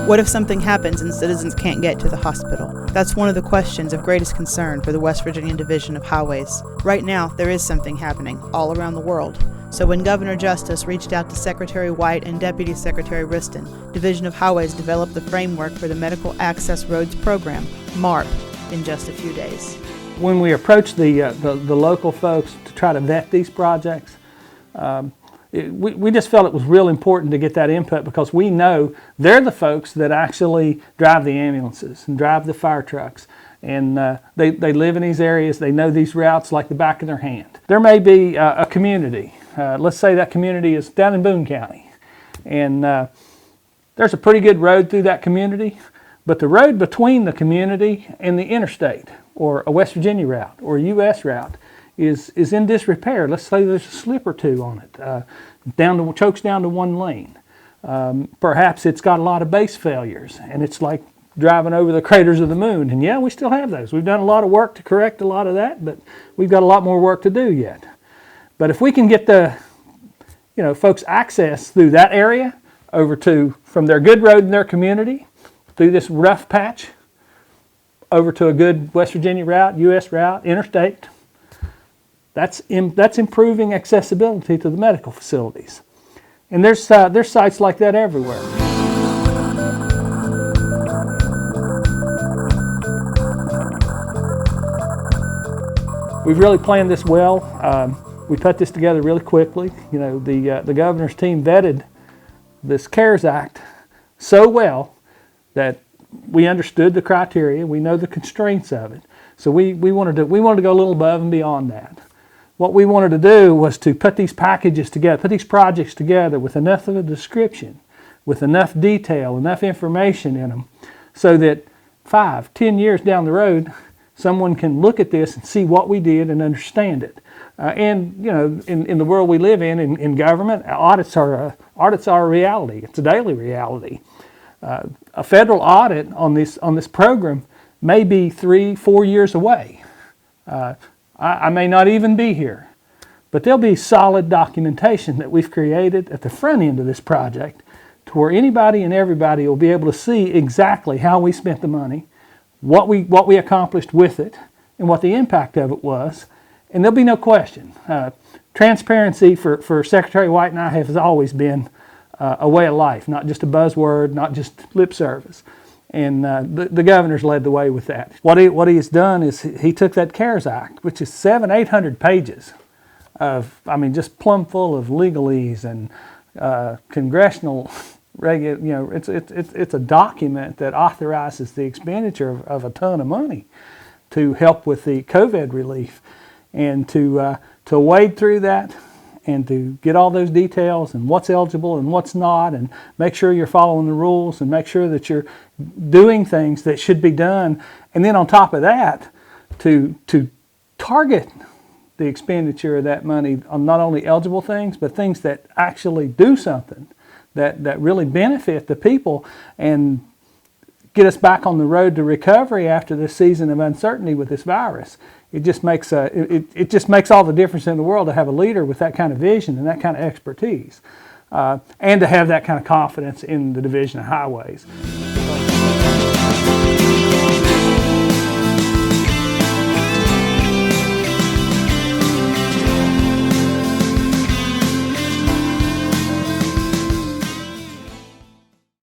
What if something happens and citizens can't get to the hospital? That's one of the questions of greatest concern for the West Virginia Division of Highways. Right now, there is something happening all around the world. So when Governor Justice reached out to Secretary White and Deputy Secretary Wriston, Division of Highways developed the framework for the Medical Access Roads Program, MARP, in just a few days. When we approached the local folks to try to vet these projects, we just felt it was real important to get that input, because we know they're the folks that actually drive the ambulances and drive the fire trucks. And they live in these areas. They know these routes like the back of their hand. There may be a community. Let's say that community is down in Boone County. And there's a pretty good road through that community. But the road between the community and the interstate, or a West Virginia route, or a U.S. route, is in disrepair. Let's say there's a slip or two on it, chokes down to one lane. Perhaps it's got a lot of base failures, and it's like driving over the craters of the moon. And yeah, we still have those. We've done a lot of work to correct a lot of that, but we've got a lot more work to do yet. But if we can get the folks access through that area over to, from their good road in their community, through this rough patch, over to a good West Virginia route, U.S. route, interstate, that's improving accessibility to the medical facilities. And there's sites like that everywhere. We've really planned this well. We put this together really quickly. The governor's team vetted this CARES Act so well that we understood the criteria. We know the constraints of it. So we wanted to go a little above and beyond that. What we wanted to do was to put these packages together, put these projects together with enough of a description, with enough detail, enough information in them, so that 5-10 years down the road, someone can look at this and see what we did and understand it. In the world we live in government, audits are a reality. It's a daily reality. A federal audit on this program may be 3-4 years away. I may not even be here, but there'll be solid documentation that we've created at the front end of this project, to where anybody and everybody will be able to see exactly how we spent the money, what we accomplished with it, and what the impact of it was, and there'll be no question. Transparency for Secretary White and I has always been a way of life, not just a buzzword, not just lip service. And the governor's led the way with that. What he has done is he took that CARES Act, which is 700-800 pages of, just plumb full of legalese and congressional it's a document that authorizes the expenditure of a ton of money to help with the COVID relief, and to wade through that, and to get all those details and what's eligible and what's not, and make sure you're following the rules, and make sure that you're doing things that should be done. And then on top of that, to target the expenditure of that money on not only eligible things, but things that actually do something, that really benefit the people and get us back on the road to recovery after this season of uncertainty with this virus. It just makes it just makes all the difference in the world to have a leader with that kind of vision and that kind of expertise, and to have that kind of confidence in the Division of Highways.